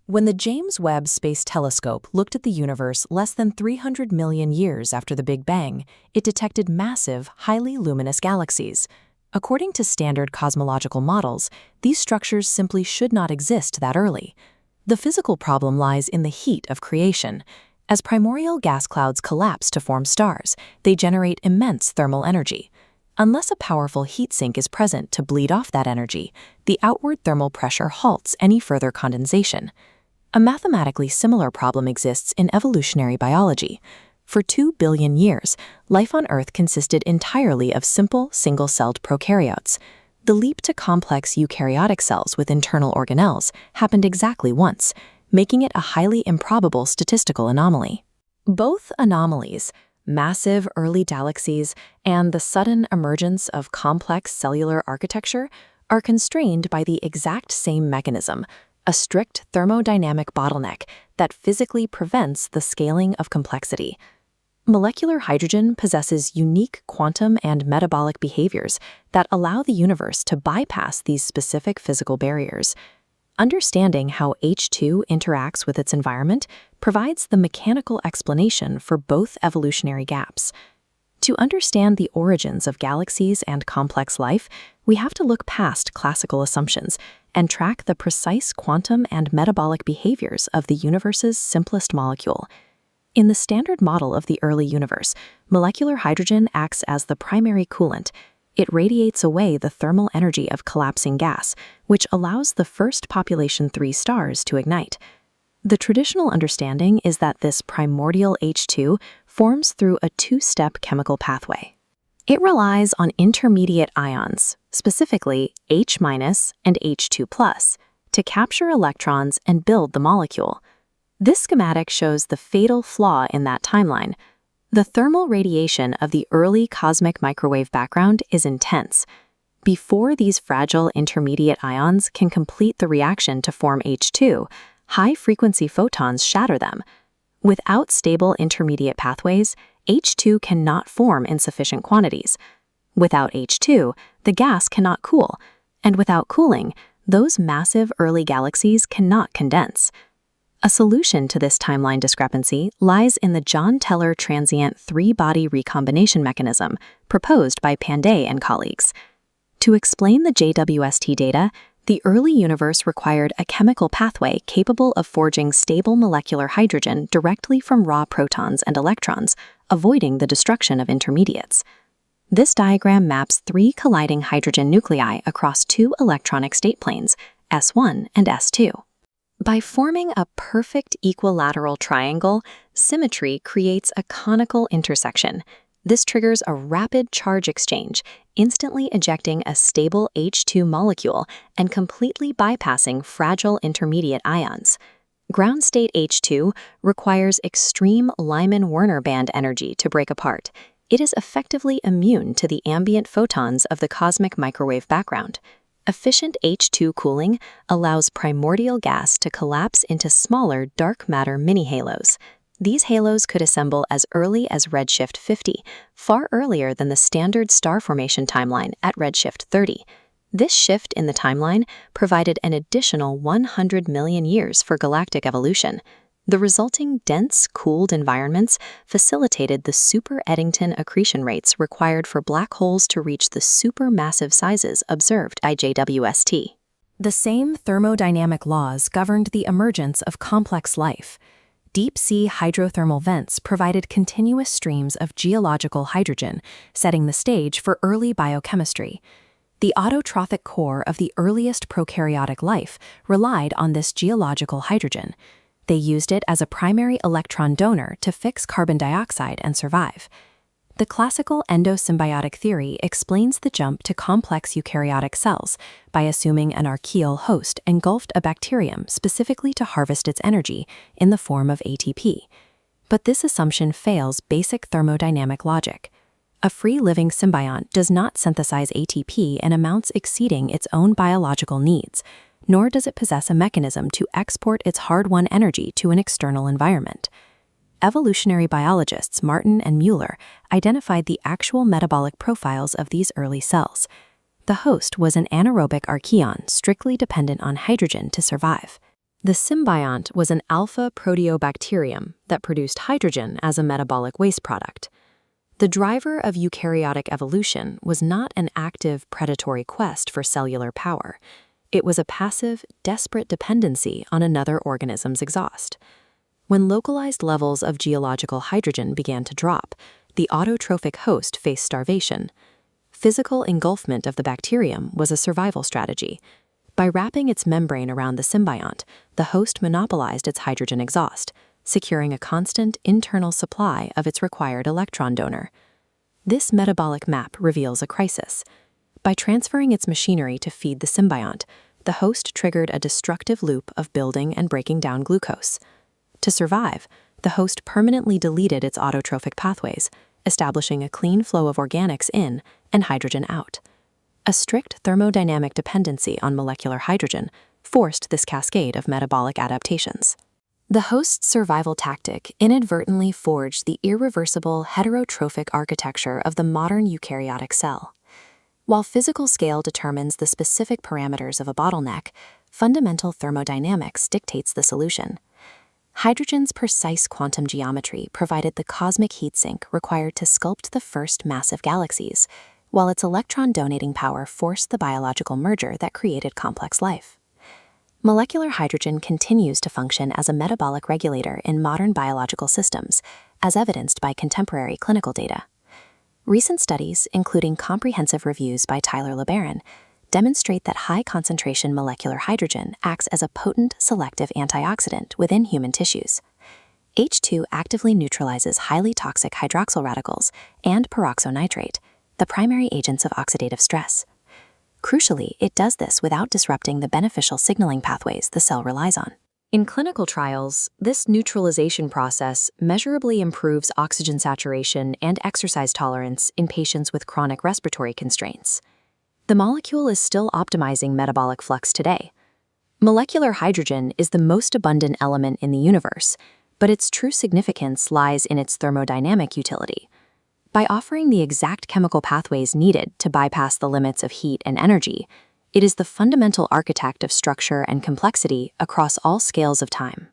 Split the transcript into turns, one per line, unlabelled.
When the James Webb Space Telescope looked at the universe less than 300 million years after the Big Bang, it detected massive, highly luminous galaxies. According to standard cosmological models, these structures simply should not exist that early. The physical problem lies in the heat of creation. As primordial gas clouds collapse to form stars, they generate immense thermal energy. Unless a powerful heat sink is present to bleed off that energy, the outward thermal pressure halts any further condensation. A mathematically similar problem exists in evolutionary biology. For 2 billion years, life on Earth consisted entirely of simple, single-celled prokaryotes. The leap to complex eukaryotic cells with internal organelles happened exactly once, making it a highly improbable statistical anomaly. Both anomalies, massive early galaxies and the sudden emergence of complex cellular architecture, are constrained by the exact same mechanism, a strict thermodynamic bottleneck that physically prevents the scaling of complexity. Molecular hydrogen possesses unique quantum and metabolic behaviors that allow the universe to bypass these specific physical barriers. Understanding how H2 interacts with its environment provides the mechanical explanation for both evolutionary gaps. To understand the origins of galaxies and complex life, we have to look past classical assumptions and track the precise quantum and metabolic behaviors of the universe's simplest molecule. In the standard model of the early universe, molecular hydrogen acts as the primary coolant. It radiates away the thermal energy of collapsing gas, which allows the first population 3 stars to ignite. The traditional understanding is that this primordial H2 forms through a 2-step chemical pathway. It relies on intermediate ions, specifically H- and H2+, to capture electrons and build the molecule. This schematic shows the fatal flaw in that timeline. The thermal radiation of the early cosmic microwave background is intense. Before these fragile intermediate ions can complete the reaction to form H2, high-frequency photons shatter them. Without stable intermediate pathways, H2 cannot form in sufficient quantities. Without H2, the gas cannot cool, and without cooling, those massive early galaxies cannot condense. A solution to this timeline discrepancy lies in the John Teller transient 3-body recombination mechanism proposed by Panday and colleagues. To explain the JWST data, the early universe required a chemical pathway capable of forging stable molecular hydrogen directly from raw protons and electrons, avoiding the destruction of intermediates. This diagram maps 3 colliding hydrogen nuclei across 2 electronic state planes, S1 and S2. By forming a perfect equilateral triangle, symmetry creates a conical intersection. This triggers a rapid charge exchange, instantly ejecting a stable H2 molecule and completely bypassing fragile intermediate ions. Ground state H2 requires extreme Lyman-Werner band energy to break apart. It is effectively immune to the ambient photons of the cosmic microwave background. Efficient H2 cooling allows primordial gas to collapse into smaller dark matter mini-halos. These halos could assemble as early as redshift 50, far earlier than the standard star formation timeline at redshift 30. This shift in the timeline provided an additional 100 million years for galactic evolution. The resulting dense, cooled environments facilitated the super-Eddington accretion rates required for black holes to reach the supermassive sizes observed by JWST. The same thermodynamic laws governed the emergence of complex life. Deep-sea hydrothermal vents provided continuous streams of geological hydrogen, setting the stage for early biochemistry. The autotrophic core of the earliest prokaryotic life relied on this geological hydrogen. They used it as a primary electron donor to fix carbon dioxide and survive. The classical endosymbiotic theory explains the jump to complex eukaryotic cells by assuming an archaeal host engulfed a bacterium specifically to harvest its energy in the form of ATP. But this assumption fails basic thermodynamic logic. A free-living symbiont does not synthesize ATP in amounts exceeding its own biological needs, nor does it possess a mechanism to export its hard-won energy to an external environment. Evolutionary biologists Martin and Mueller identified the actual metabolic profiles of these early cells. The host was an anaerobic archaeon strictly dependent on hydrogen to survive. The symbiont was an alpha proteobacterium that produced hydrogen as a metabolic waste product. The driver of eukaryotic evolution was not an active predatory quest for cellular power. It was a passive, desperate dependency on another organism's exhaust. When localized levels of geological hydrogen began to drop, the autotrophic host faced starvation. Physical engulfment of the bacterium was a survival strategy. By wrapping its membrane around the symbiont, the host monopolized its hydrogen exhaust, securing a constant internal supply of its required electron donor. This metabolic map reveals a crisis. By transferring its machinery to feed the symbiont, the host triggered a destructive loop of building and breaking down glucose. To survive, the host permanently deleted its autotrophic pathways, establishing a clean flow of organics in and hydrogen out. A strict thermodynamic dependency on molecular hydrogen forced this cascade of metabolic adaptations. The host's survival tactic inadvertently forged the irreversible heterotrophic architecture of the modern eukaryotic cell. While physical scale determines the specific parameters of a bottleneck, fundamental thermodynamics dictates the solution. Hydrogen's precise quantum geometry provided the cosmic heatsink required to sculpt the first massive galaxies, while its electron-donating power forced the biological merger that created complex life. Molecular hydrogen continues to function as a metabolic regulator in modern biological systems, as evidenced by contemporary clinical data. Recent studies, including comprehensive reviews by Tyler LeBaron, demonstrate that high-concentration molecular hydrogen acts as a potent selective antioxidant within human tissues. H2 actively neutralizes highly toxic hydroxyl radicals and peroxynitrate, the primary agents of oxidative stress. Crucially, it does this without disrupting the beneficial signaling pathways the cell relies on. In clinical trials, this neutralization process measurably improves oxygen saturation and exercise tolerance in patients with chronic respiratory constraints. The molecule is still optimizing metabolic flux today. Molecular hydrogen is the most abundant element in the universe, but its true significance lies in its thermodynamic utility. By offering the exact chemical pathways needed to bypass the limits of heat and energy, it is the fundamental architect of structure and complexity across all scales of time.